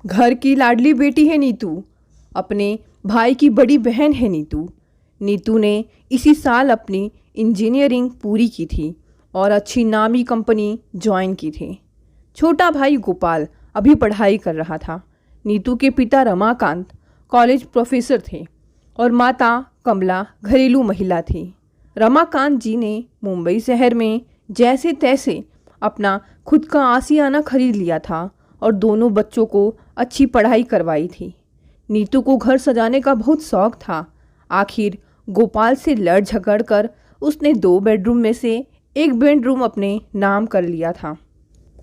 घर की लाडली बेटी है नीतू, अपने भाई की बड़ी बहन है नीतू। नीतू ने इसी साल अपनी इंजीनियरिंग पूरी की थी और अच्छी नामी कंपनी ज्वाइन की थी। छोटा भाई गोपाल अभी पढ़ाई कर रहा था। नीतू के पिता रमाकांत कॉलेज प्रोफेसर थे और माता कमला घरेलू महिला थी। रमाकांत जी ने मुंबई शहर में जैसे तैसे अपना खुद का आशियाना खरीद लिया था और दोनों बच्चों को अच्छी पढ़ाई करवाई थी। नीतू को घर सजाने का बहुत शौक था। आखिर गोपाल से लड़ झगड़ कर उसने 2 बेडरूम में से एक बेडरूम अपने नाम कर लिया था।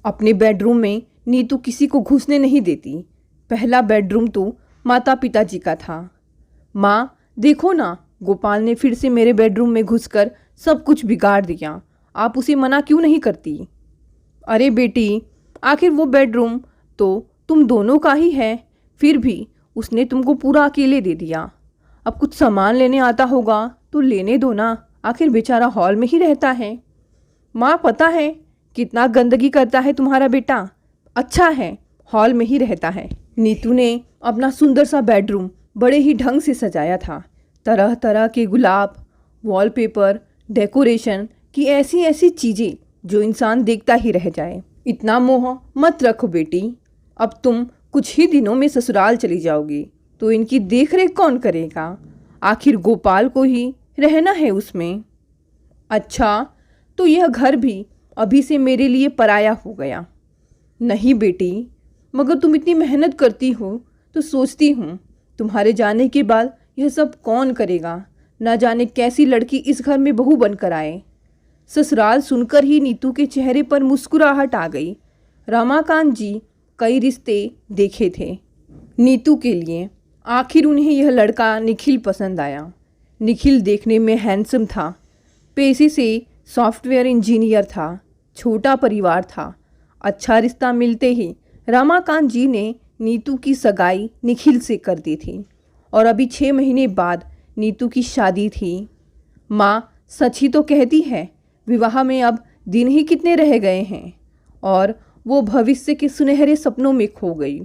अपने बेडरूम में नीतू किसी को घुसने नहीं देती। पहला बेडरूम तो माता पिताजी का था। माँ देखो ना, गोपाल ने फिर से मेरे बेडरूम में घुसकर सब कुछ बिगाड़ दिया। आप उसे मना क्यों नहीं करती? अरे बेटी, आखिर वो बेडरूम तो तुम दोनों का ही है, फिर भी उसने तुमको पूरा अकेले दे दिया। अब कुछ सामान लेने आता होगा तो लेने दो ना, आखिर बेचारा हॉल में ही रहता है। माँ पता है कितना गंदगी करता है तुम्हारा बेटा, अच्छा है हॉल में ही रहता है। नीतू ने अपना सुंदर सा बेडरूम बड़े ही ढंग से सजाया था। तरह तरह के गुलाब, वॉलपेपर, डेकोरेशन की ऐसी ऐसी चीज़ें जो इंसान देखता ही रह जाए। इतना मोह मत रखो बेटी, अब तुम कुछ ही दिनों में ससुराल चली जाओगी तो इनकी देखरेख कौन करेगा? आखिर गोपाल को ही रहना है उसमें। अच्छा, तो यह घर भी अभी से मेरे लिए पराया हो गया? नहीं बेटी, मगर तुम इतनी मेहनत करती हो तो सोचती हूँ तुम्हारे जाने के बाद यह सब कौन करेगा? न जाने कैसी लड़की इस घर में बहू बनकर आए। ससुराल सुनकर ही नीतू के चेहरे पर मुस्कुराहट आ गई। रमाकांत जी कई रिश्ते देखे थे नीतू के लिए, आखिर उन्हें यह लड़का निखिल पसंद आया। निखिल देखने में हैंडसम था, पेशे से सॉफ्टवेयर इंजीनियर था, छोटा परिवार था। अच्छा रिश्ता मिलते ही रमाकांत जी ने नीतू की सगाई निखिल से कर दी थी और अभी 6 महीने बाद नीतू की शादी थी। माँ सच ही तो कहती है, विवाह में अब दिन ही कितने रह गए हैं। और वो भविष्य के सुनहरे सपनों में खो गई।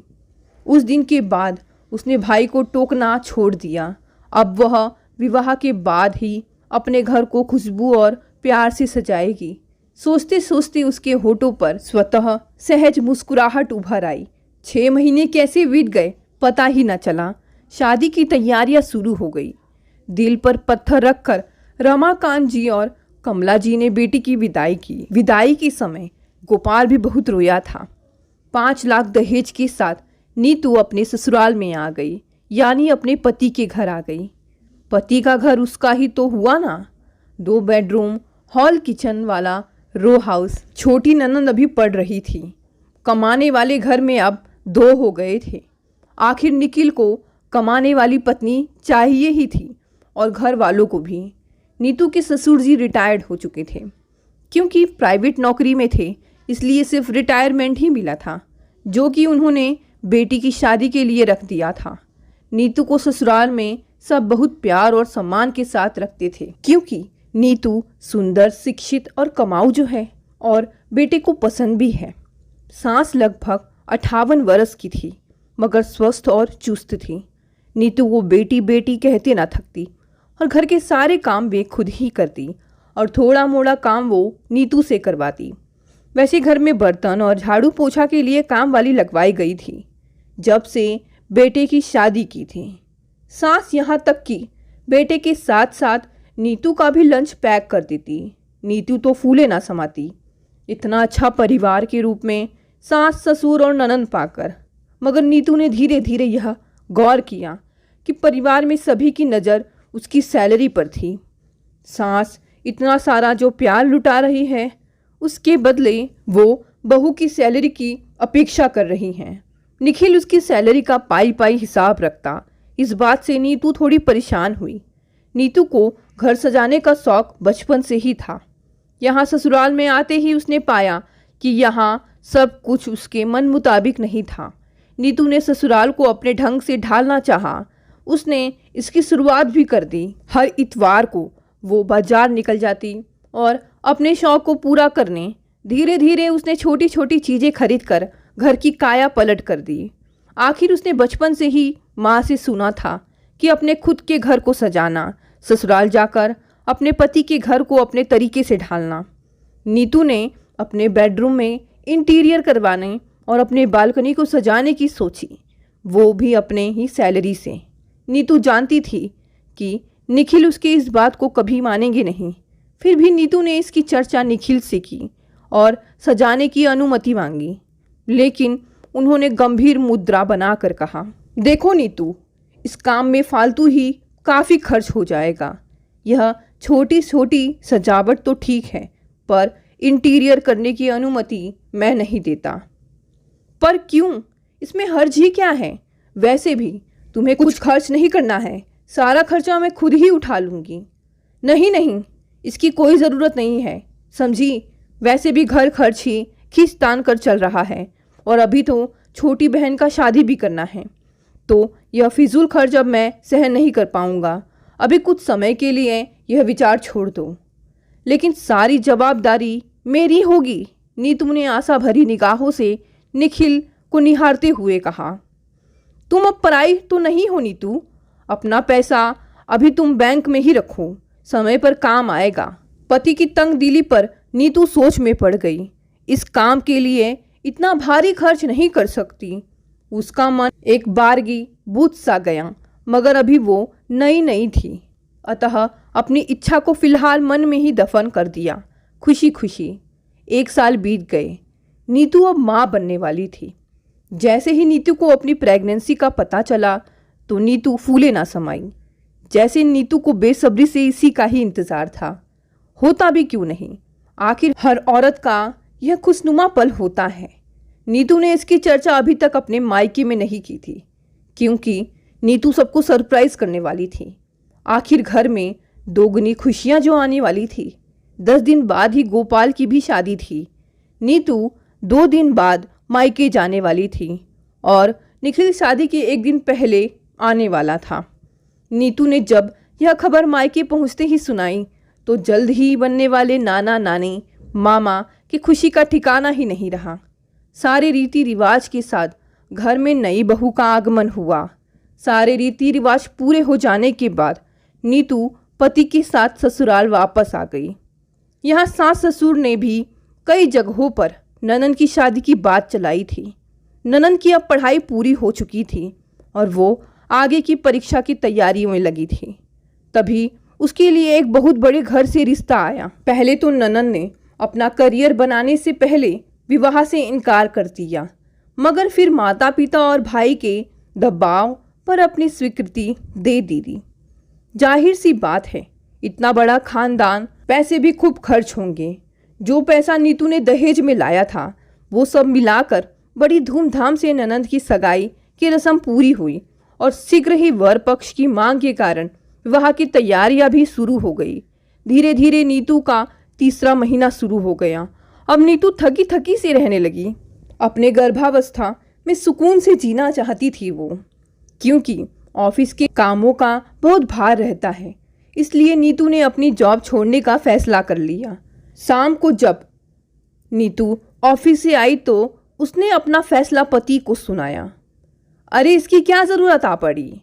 उस दिन के बाद उसने भाई को टोकना छोड़ दिया। अब वह विवाह के बाद ही अपने घर को खुशबू और प्यार से सजाएगी। सोचते सोचते उसके होठों पर स्वतः सहज मुस्कुराहट उभर आई। 6 महीने कैसे बीत गए पता ही न चला। शादी की तैयारियां शुरू हो गई। दिल पर पत्थर रखकर रमाकांत जी और कमला जी ने बेटी की विदाई की। विदाई के समय गोपाल भी बहुत रोया था। 5 लाख दहेज के साथ नीतू अपने ससुराल में आ गई, यानी अपने पति के घर आ गई। पति का घर उसका ही तो हुआ ना। 2 बेडरूम, हॉल, किचन वाला रो हाउस। छोटी ननंद अभी पढ़ रही थी। कमाने वाले घर में अब 2 हो गए थे। आखिर निखिल को कमाने वाली पत्नी चाहिए ही थी और घर वालों को भी। नीतू के ससुर जी रिटायर्ड हो चुके थे। क्योंकि प्राइवेट नौकरी में थे इसलिए सिर्फ रिटायरमेंट ही मिला था, जो कि उन्होंने बेटी की शादी के लिए रख दिया था। नीतू को ससुराल में सब बहुत प्यार और सम्मान के साथ रखते थे, क्योंकि नीतू सुंदर, शिक्षित और कमाऊ जो है और बेटे को पसंद भी है। सास लगभग 58 वर्ष की थी, मगर स्वस्थ और चुस्त थी। नीतू वो बेटी बेटी कहते ना थकती और घर के सारे काम वे खुद ही करती और थोड़ा मोड़ा काम वो नीतू से करवाती। वैसे घर में बर्तन और झाड़ू पोछा के लिए काम वाली लगवाई गई थी जब से बेटे की शादी की थी। सास यहाँ तक कि बेटे के साथ साथ नीतू का भी लंच पैक कर देती। नीतू तो फूले ना समाती इतना अच्छा परिवार के रूप में सास, ससुर और ननंद पाकर। मगर नीतू ने धीरे धीरे यह गौर किया कि परिवार में सभी की नज़र उसकी सैलरी पर थी। सास इतना सारा जो प्यार लुटा रही है, उसके बदले वो बहू की सैलरी की अपेक्षा कर रही हैं। निखिल उसकी सैलरी का पाई पाई हिसाब रखता। इस बात से नीतू थोड़ी परेशान हुई। नीतू को घर सजाने का शौक बचपन से ही था। यहाँ ससुराल में आते ही उसने पाया कि यहाँ सब कुछ उसके मन मुताबिक नहीं था। नीतू ने ससुराल को अपने ढंग से ढालना चाहा। उसने इसकी शुरुआत भी कर दी। हर इतवार को वो बाजार निकल जाती और अपने शौक को पूरा करने धीरे धीरे उसने छोटी छोटी चीज़ें खरीद कर घर की काया पलट कर दी। आखिर उसने बचपन से ही माँ से सुना था कि अपने खुद के घर को सजाना, ससुराल जाकर अपने पति के घर को अपने तरीके से ढालना। नीतू ने अपने बेडरूम में इंटीरियर करवाने और अपने बालकनी को सजाने की सोची, वो भी अपने ही सैलरी से। नीतू जानती थी कि निखिल उसकी इस बात को कभी मानेंगे नहीं, फिर भी नीतू ने इसकी चर्चा निखिल से की और सजाने की अनुमति मांगी। लेकिन उन्होंने गंभीर मुद्रा बनाकर कहा, देखो नीतू, इस काम में फालतू ही काफ़ी खर्च हो जाएगा। यह छोटी छोटी सजावट तो ठीक है, पर इंटीरियर करने की अनुमति मैं नहीं देता। पर क्यों? इसमें हर्ज ही क्या है? वैसे भी तुम्हें कुछ खर्च नहीं करना है, सारा खर्चा मैं खुद ही उठा लूँगी। नहीं नहीं, इसकी कोई ज़रूरत नहीं है, समझी? वैसे भी घर खर्च ही खींचतान कर चल रहा है और अभी तो छोटी बहन का शादी भी करना है, तो यह फिजूल खर्च अब मैं सहन नहीं कर पाऊँगा। अभी कुछ समय के लिए यह विचार छोड़ दो। लेकिन सारी जवाबदारी मेरी होगी, नीतू ने आशा भरी निगाहों से निखिल को निहारते हुए कहा। तुम अब पराई तो नहीं हो नीतू, अपना पैसा अभी तुम बैंक में ही रखो, समय पर काम आएगा। पति की तंग दिली पर नीतू सोच में पड़ गई। इस काम के लिए इतना भारी खर्च नहीं कर सकती। उसका मन एक बारगी बुझ सा गया, मगर अभी वो नई नई थी, अतः अपनी इच्छा को फिलहाल मन में ही दफन कर दिया। खुशी खुशी 1 साल बीत गए। नीतू अब माँ बनने वाली थी। जैसे ही नीतू को अपनी प्रेगनेंसी का पता चला तो नीतू फूले ना समाई। जैसे नीतू को बेसब्री से इसी का ही इंतज़ार था। होता भी क्यों नहीं, आखिर हर औरत का यह खुशनुमा पल होता है। नीतू ने इसकी चर्चा अभी तक अपने मायके में नहीं की थी, क्योंकि नीतू सबको सरप्राइज करने वाली थी। आखिर घर में दोगुनी खुशियाँ जो आने वाली थी। 10 दिन बाद ही गोपाल की भी शादी थी। नीतू 2 दिन बाद मायके जाने वाली थी और निखिल शादी के 1 दिन पहले आने वाला था। नीतू ने जब यह खबर मायके पहुंचते ही सुनाई तो जल्द ही बनने वाले नाना नानी मामा की खुशी का ठिकाना ही नहीं रहा। सारे रीति रिवाज के साथ घर में नई बहू का आगमन हुआ। सारे रीति रिवाज पूरे हो जाने के बाद नीतू पति के साथ ससुराल वापस आ गई। यहाँ सास ससुर ने भी कई जगहों पर ननन की शादी की बात चलाई थी। ननन की अब पढ़ाई पूरी हो चुकी थी और वो आगे की परीक्षा की तैयारियों में लगी थी। तभी उसके लिए एक बहुत बड़े घर से रिश्ता आया। पहले तो ननन ने अपना करियर बनाने से पहले विवाह से इनकार कर दिया, मगर फिर माता पिता और भाई के दबाव पर अपनी स्वीकृति दे दी। जाहिर सी बात है, इतना बड़ा खानदान, पैसे भी खूब खर्च होंगे। जो पैसा नीतू ने दहेज में लाया था वो सब मिलाकर बड़ी धूमधाम से ननंद की सगाई की रस्म पूरी हुई और शीघ्र ही वर पक्ष की मांग के कारण विवाह की तैयारियां भी शुरू हो गई। धीरे धीरे नीतू का 3रा महीना शुरू हो गया। अब नीतू थकी थकी से रहने लगी। अपने गर्भावस्था में सुकून से जीना चाहती थी वो, क्योंकि ऑफिस के कामों का बहुत भार रहता है। इसलिए नीतू ने अपनी जॉब छोड़ने का फैसला कर लिया। शाम को जब नीतू ऑफिस से आई तो उसने अपना फैसला पति को सुनाया। अरे इसकी क्या ज़रूरत आ पड़ी?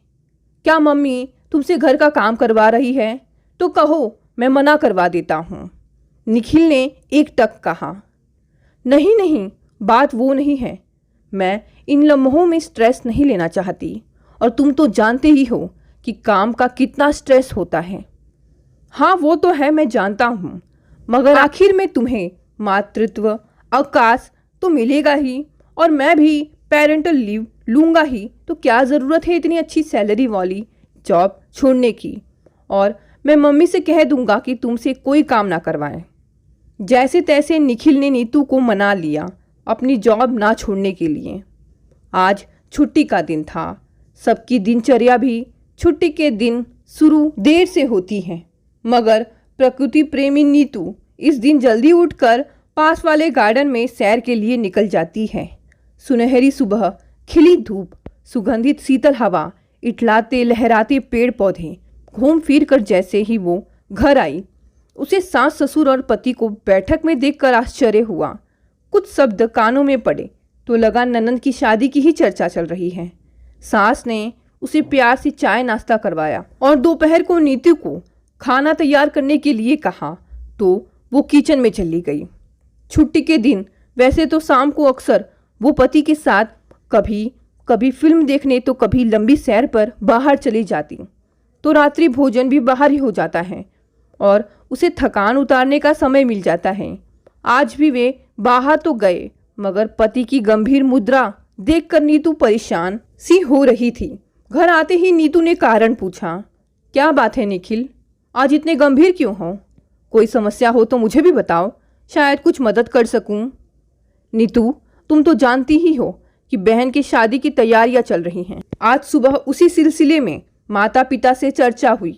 क्या मम्मी तुमसे घर का काम करवा रही है? तो कहो, मैं मना करवा देता हूँ। निखिल ने एक टक कहा। नहीं नहीं, बात वो नहीं है। मैं इन लम्हों में स्ट्रेस नहीं लेना चाहती और तुम तो जानते ही हो कि काम का कितना स्ट्रेस होता है। हाँ वो तो है, मैं जानता हूँ, मगर आखिर में तुम्हें मातृत्व अवकाश तो मिलेगा ही और मैं भी पेरेंटल लीव लूँगा ही, तो क्या ज़रूरत है इतनी अच्छी सैलरी वाली जॉब छोड़ने की। और मैं मम्मी से कह दूँगा कि तुमसे कोई काम ना करवाएं। जैसे तैसे निखिल ने नीतू को मना लिया अपनी जॉब ना छोड़ने के लिए। आज छुट्टी का दिन था। सबकी दिनचर्या भी छुट्टी के दिन शुरू देर से होती है, मगर प्रकृति प्रेमी नीतू इस दिन जल्दी उठकर पास वाले गार्डन में सैर के लिए निकल जाती है। सुनहरी सुबह, खिली धूप, सुगंधित शीतल हवा, इटलाते लहराते पेड़ पौधे, घूम फिर कर जैसे ही वो घर आई, उसे सास ससुर और पति को बैठक में देखकर आश्चर्य हुआ। कुछ शब्द कानों में पड़े। तो लगा ननंद की शादी की ही चर्चा चल रही है। सास ने उसे प्यार से चाय नाश्ता करवाया और दोपहर को नीतू को खाना तैयार करने के लिए कहा तो वो किचन में चली गई। छुट्टी के दिन वैसे तो शाम को अक्सर वो पति के साथ कभी कभी फिल्म देखने तो कभी लंबी सैर पर बाहर चली जाती, तो रात्रि भोजन भी बाहर ही हो जाता है और उसे थकान उतारने का समय मिल जाता है। आज भी वे बाहर तो गए, मगर पति की गंभीर मुद्रा देखकर नीतू परेशान सी हो रही थी। घर आते ही नीतू ने कारण पूछा, क्या बात है निखिल, आज इतने गंभीर क्यों हो? कोई समस्या हो तो मुझे भी बताओ, शायद कुछ मदद कर सकूं। नीतू, तुम तो जानती ही हो कि बहन की शादी की तैयारियां चल रही हैं। आज सुबह उसी सिलसिले में माता पिता से चर्चा हुई।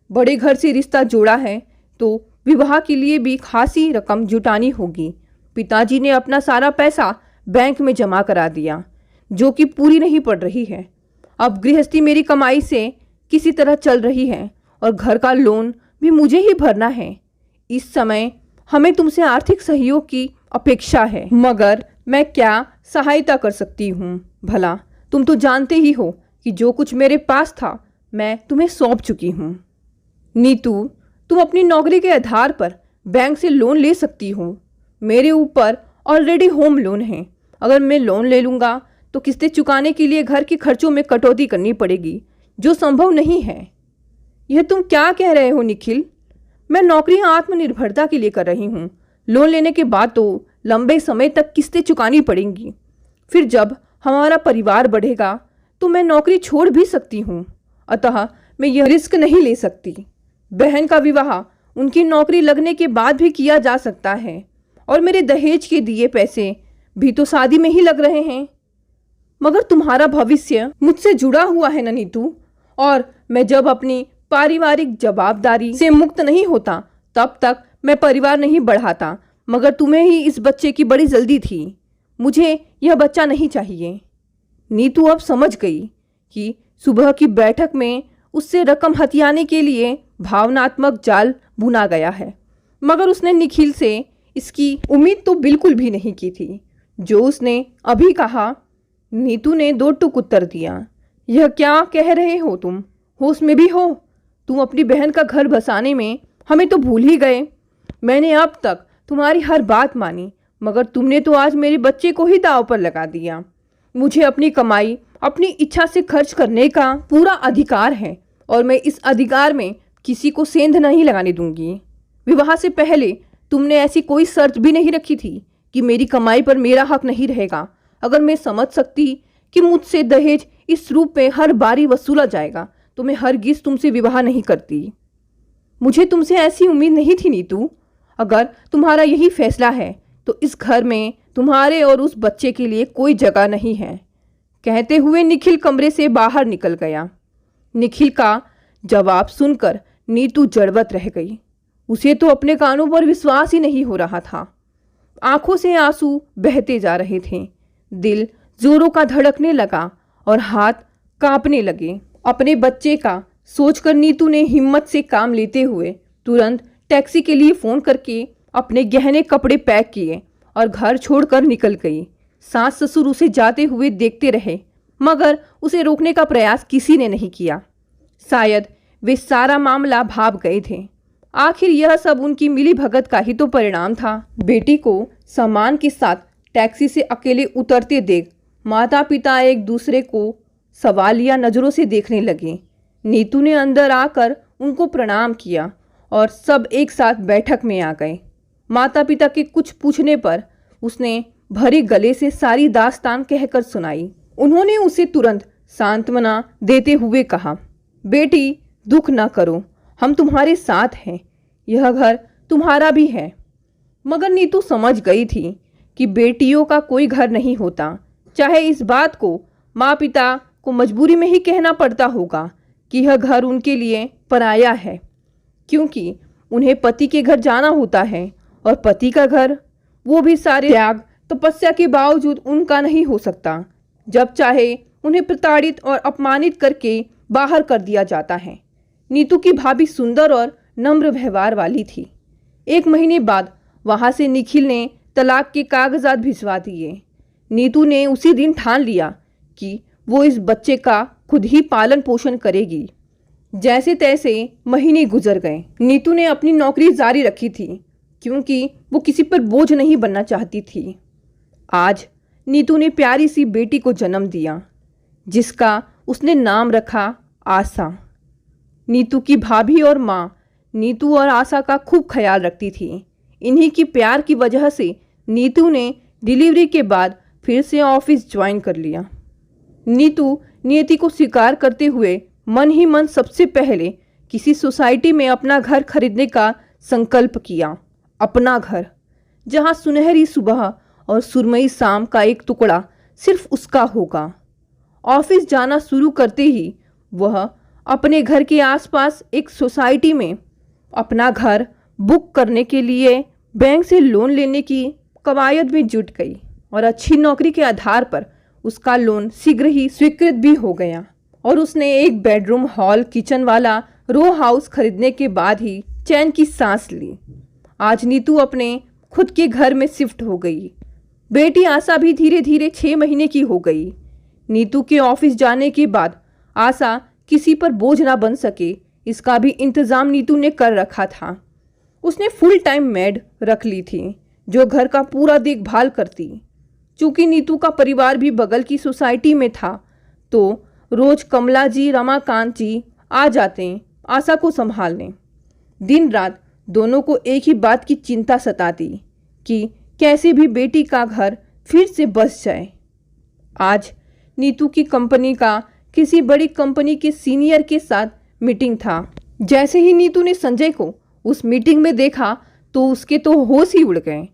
बड़े घर से रिश्ता जोड़ा है तो विवाह के लिए भी खासी रकम जुटानी होगी। पिताजी ने अपना सारा पैसा बैंक में जमा करा दिया, जो कि पूरी नहीं पड़ रही है। अब गृहस्थी मेरी कमाई से किसी तरह चल रही है और घर का लोन भी मुझे ही भरना है। इस समय हमें तुमसे आर्थिक सहयोग की अपेक्षा है, मगर मैं क्या सहायता कर सकती हूँ? भला तुम तो जानते ही हो कि जो कुछ मेरे पास था मैं तुम्हें सौंप चुकी हूँ। नीतू, तुम अपनी नौकरी के आधार पर बैंक से लोन ले सकती हो। मेरे ऊपर ऑलरेडी होम लोन है। अगर मैं लोन ले लूँगा तो किस्तें चुकाने के लिए घर के खर्चों में कटौती करनी पड़ेगी, जो संभव नहीं है। यह तुम क्या कह रहे हो निखिल? मैं नौकरी आत्मनिर्भरता के लिए कर रही हूँ। लोन लेने के बाद तो लंबे समय तक किस्तें चुकानी पड़ेंगी। फिर जब हमारा परिवार बढ़ेगा तो मैं नौकरी छोड़ भी सकती हूँ। अतः मैं यह रिस्क नहीं ले सकती। बहन का विवाह उनकी नौकरी लगने के बाद भी किया जा सकता है और मेरे दहेज के दिए पैसे भी तो शादी में ही लग रहे हैं। मगर तुम्हारा भविष्य मुझसे जुड़ा हुआ है ना नीतू, और मैं जब अपनी पारिवारिक जवाबदारी से मुक्त नहीं होता तब तक मैं परिवार नहीं बढ़ाता। मगर तुम्हें ही इस बच्चे की बड़ी जल्दी थी। मुझे यह बच्चा नहीं चाहिए। नीतू अब समझ गई कि सुबह की बैठक में उससे रकम हथियाने के लिए भावनात्मक जाल बुना गया है, मगर उसने निखिल से इसकी उम्मीद तो बिल्कुल भी नहीं की थी। जो उसने अभी कहा, नीतू ने दो टूक उत्तर दिया। यह क्या कह रहे हो तुम? होश में भी हो? तुम अपनी बहन का घर बसाने में हमें तो भूल ही गए। मैंने अब तक तुम्हारी हर बात मानी, मगर तुमने तो आज मेरे बच्चे को ही दांव पर लगा दिया। मुझे अपनी कमाई अपनी इच्छा से खर्च करने का पूरा अधिकार है और मैं इस अधिकार में किसी को सेंध नहीं लगाने दूंगी। विवाह से पहले तुमने ऐसी कोई शर्त भी नहीं रखी थी कि मेरी कमाई पर मेरा हक नहीं रहेगा। अगर मैं समझ सकती कि मुझसे दहेज इस रूप में हर बारी वसूला जाएगा तो मैं हरगिज तुमसे विवाह नहीं करती। मुझे तुमसे ऐसी उम्मीद नहीं थी नीतू। अगर तुम्हारा यही फैसला है तो इस घर में तुम्हारे और उस बच्चे के लिए कोई जगह नहीं है। कहते हुए निखिल कमरे से बाहर निकल गया। निखिल का जवाब सुनकर नीतू जड़वत रह गई। उसे तो अपने कानों पर विश्वास ही नहीं हो रहा था। आंखों से आंसू बहते जा रहे थे। दिल जोरों का धड़कने लगा और हाथ कांपने लगे। अपने बच्चे का सोचकर नीतू ने हिम्मत से काम लेते हुए तुरंत टैक्सी के लिए फ़ोन करके अपने गहने कपड़े पैक किए और घर छोड़कर निकल गई। सास ससुर उसे जाते हुए देखते रहे, मगर उसे रोकने का प्रयास किसी ने नहीं किया। शायद वे सारा मामला भाप गए थे। आखिर यह सब उनकी मिली भगत का ही तो परिणाम था। बेटी को सामान के साथ टैक्सी से अकेले उतरते देख माता पिता एक दूसरे को सवालिया नज़रों से देखने लगे। नीतू ने अंदर आकर उनको प्रणाम किया और सब एक साथ बैठक में आ गए। माता पिता के कुछ पूछने पर उसने भरे गले से सारी दास्तान कहकर सुनाई। उन्होंने उसे तुरंत सांत्वना देते हुए कहा, बेटी दुख न करो, हम तुम्हारे साथ हैं, यह घर तुम्हारा भी है। मगर नीतू समझ गई थी कि बेटियों का कोई घर नहीं होता, चाहे इस बात को माँ पिता को मजबूरी में ही कहना पड़ता होगा कि यह घर उनके लिए पराया है, क्योंकि उन्हें पति के घर जाना होता है और पति का घर, वो भी सारे त्याग तपस्या के बावजूद उनका नहीं हो सकता। जब चाहे उन्हें प्रताड़ित और अपमानित करके बाहर कर दिया जाता है। नीतू की भाभी सुंदर और नम्र व्यवहार वाली थी। 1 महीने बाद वहाँ से निखिल ने तलाक के कागजात भिजवा दिए। नीतू ने उसी दिन ठान लिया कि वो इस बच्चे का खुद ही पालन पोषण करेगी। जैसे तैसे महीने गुजर गए। नीतू ने अपनी नौकरी जारी रखी थी क्योंकि वो किसी पर बोझ नहीं बनना चाहती थी। आज नीतू ने प्यारी सी बेटी को जन्म दिया जिसका उसने नाम रखा आशा। नीतू की भाभी और माँ नीतू और आशा का खूब ख्याल रखती थी। इन्हीं की प्यार की वजह से नीतू ने डिलीवरी के बाद फिर से ऑफिस ज्वाइन कर लिया। नीतू नियति को स्वीकार करते हुए मन ही मन सबसे पहले किसी सोसाइटी में अपना घर खरीदने का संकल्प किया। अपना घर जहां सुनहरी सुबह और सुरमई शाम का एक टुकड़ा सिर्फ उसका होगा। ऑफिस जाना शुरू करते ही वह अपने घर के आसपास एक सोसाइटी में अपना घर बुक करने के लिए बैंक से लोन लेने की कवायद में जुट गई और अच्छी नौकरी के आधार पर उसका लोन शीघ्र ही स्वीकृत भी हो गया और उसने एक बेडरूम हॉल किचन वाला रो हाउस खरीदने के बाद ही चैन की सांस ली। आज नीतू अपने खुद के घर में शिफ्ट हो गई। बेटी आशा भी धीरे धीरे 6 महीने की हो गई। नीतू के ऑफिस जाने के बाद आशा किसी पर बोझ ना बन सके इसका भी इंतज़ाम नीतू ने कर रखा था। उसने फुल टाइम मेड रख ली थी जो घर का पूरा देखभाल करती। चूँकि नीतू का परिवार भी बगल की सोसाइटी में था तो रोज कमला जी रमाकांत जी आ जाते आशा को संभालने। दिन रात दोनों को एक ही बात की चिंता सताती कि कैसे भी बेटी का घर फिर से बस जाए। आज नीतू की कंपनी का किसी बड़ी कंपनी के सीनियर के साथ मीटिंग था। जैसे ही नीतू ने संजय को उस मीटिंग में देखा तो उसके तो होश ही उड़ गए।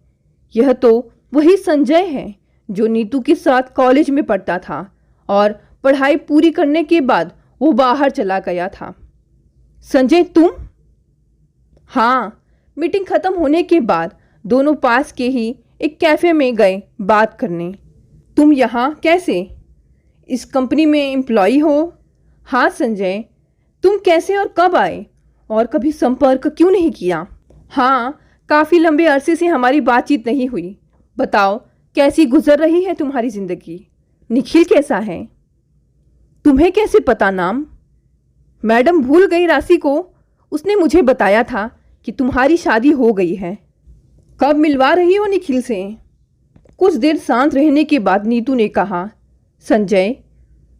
यह तो वही संजय है जो नीतू के साथ कॉलेज में पढ़ता था और पढ़ाई पूरी करने के बाद वो बाहर चला गया था। संजय तुम? हाँ, मीटिंग खत्म होने के बाद दोनों पास के ही एक कैफ़े में गए बात करने। तुम यहाँ कैसे? इस कंपनी में एम्प्लॉई हो? हाँ संजय, तुम कैसे और कब आए और कभी संपर्क क्यों नहीं किया? हाँ, काफ़ी लंबे अरसे से हमारी बातचीत नहीं हुई। बताओ कैसी गुजर रही है तुम्हारी ज़िंदगी? निखिल कैसा है? तुम्हें कैसे पता नाम? मैडम भूल गई राशि को, उसने मुझे बताया था कि तुम्हारी शादी हो गई है। कब मिलवा रही हो निखिल से? कुछ देर शांत रहने के बाद नीतू ने कहा, संजय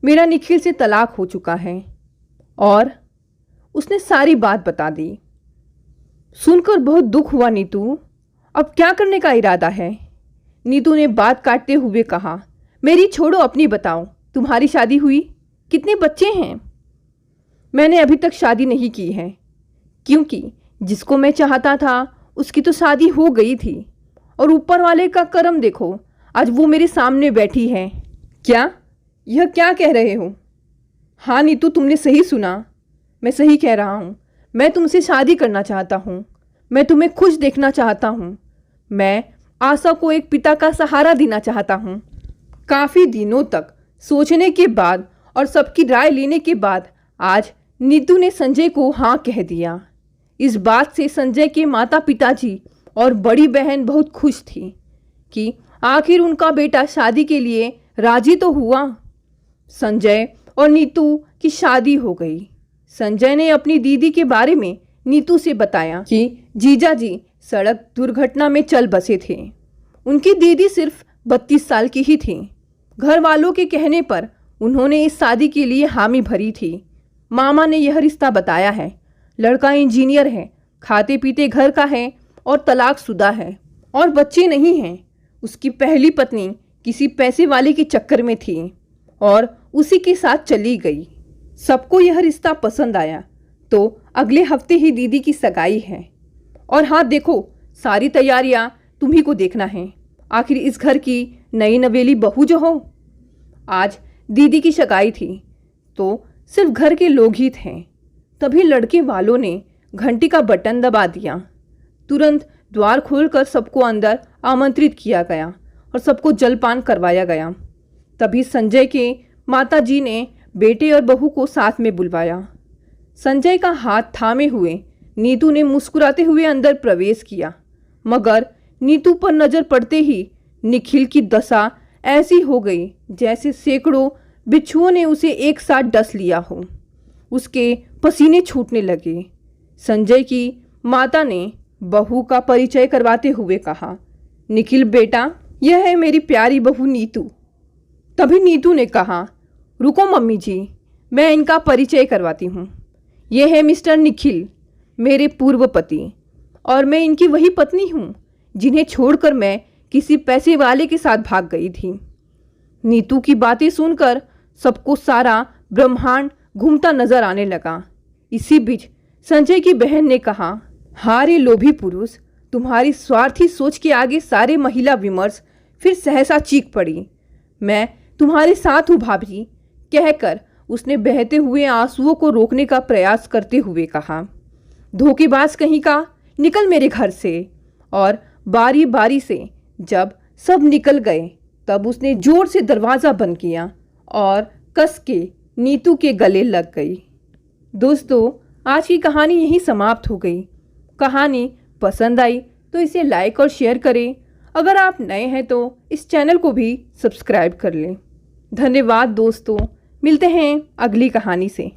मेरा निखिल से तलाक हो चुका है। और उसने सारी बात बता दी। सुनकर बहुत दुख हुआ नीतू, अब क्या करने का इरादा है? नीतू ने बात काटते हुए कहा, मेरी छोड़ो अपनी बताओ, तुम्हारी शादी हुई? कितने बच्चे हैं? मैंने अभी तक शादी नहीं की है क्योंकि जिसको मैं चाहता था उसकी तो शादी हो गई थी और ऊपर वाले का करम देखो, आज वो मेरे सामने बैठी है। क्या? यह क्या कह रहे हो? हाँ नीतू, तुमने सही सुना, मैं सही कह रहा हूँ। मैं तुमसे शादी करना चाहता हूँ। मैं तुम्हें खुश देखना चाहता हूँ। मैं आशा को एक पिता का सहारा देना चाहता हूँ। काफ़ी दिनों तक सोचने के बाद और सबकी राय लेने के बाद आज नीतू ने संजय को हाँ कह दिया। इस बात से संजय के माता पिताजी और बड़ी बहन बहुत खुश थी कि आखिर उनका बेटा शादी के लिए राजी तो हुआ। संजय और नीतू की शादी हो गई। संजय ने अपनी दीदी के बारे में नीतू से बताया कि जीजा जी सड़क दुर्घटना में चल बसे थे। उनकी दीदी सिर्फ 32 साल की ही थी। घर वालों के कहने पर उन्होंने इस शादी के लिए हामी भरी थी। मामा ने यह रिश्ता बताया है। लड़का इंजीनियर है, खाते पीते घर का है और तलाकशुदा है और बच्चे नहीं हैं। उसकी पहली पत्नी किसी पैसे वाले के चक्कर में थी और उसी के साथ चली गई। सबको यह रिश्ता पसंद आया तो अगले हफ्ते ही दीदी की सगाई है। और हाँ देखो, सारी तैयारियां तुम्ही को देखना है। आखिर इस घर की नई नवेली बहू जो हो। आज दीदी की सगाई थी तो सिर्फ घर के लोग ही थे। तभी लड़के वालों ने घंटी का बटन दबा दिया। तुरंत द्वार खोलकर सबको अंदर आमंत्रित किया गया और सबको जलपान करवाया गया। तभी संजय के माताजी ने बेटे और बहू को साथ में बुलवाया। संजय का हाथ थामे हुए नीतू ने मुस्कुराते हुए अंदर प्रवेश किया, मगर नीतू पर नजर पड़ते ही निखिल की दशा ऐसी हो गई जैसे सैकड़ों बिच्छुओं ने उसे एक साथ डस लिया हो। उसके पसीने छूटने लगे। संजय की माता ने बहू का परिचय करवाते हुए कहा, निखिल बेटा, यह है मेरी प्यारी बहू नीतू। तभी नीतू ने कहा, रुको मम्मी जी, मैं इनका परिचय करवाती हूँ। यह है मिस्टर निखिल, मेरे पूर्व पति, और मैं इनकी वही पत्नी हूँ जिन्हें छोड़कर मैं किसी पैसे वाले के साथ भाग गई थी। नीतू की बातें सुनकर सबको सारा ब्रह्मांड घूमता नजर आने लगा। इसी बीच संजय की बहन ने कहा, हारे लोभी पुरुष, तुम्हारी स्वार्थी सोच के आगे सारे महिला विमर्श। फिर सहसा चीख पड़ी, मैं तुम्हारे साथ हूँ भाभी, कहकर उसने बहते हुए आंसुओं को रोकने का प्रयास करते हुए कहा, धोखेबाज कहीं का, निकल मेरे घर से। और बारी बारी से जब सब निकल गए तब उसने जोर से दरवाज़ा बंद किया और कस के नीतू के गले लग गई। दोस्तों, आज की कहानी यहीं समाप्त हो गई। कहानी पसंद आई तो इसे लाइक और शेयर करें। अगर आप नए हैं तो इस चैनल को भी सब्सक्राइब कर लें। धन्यवाद दोस्तों, मिलते हैं अगली कहानी से।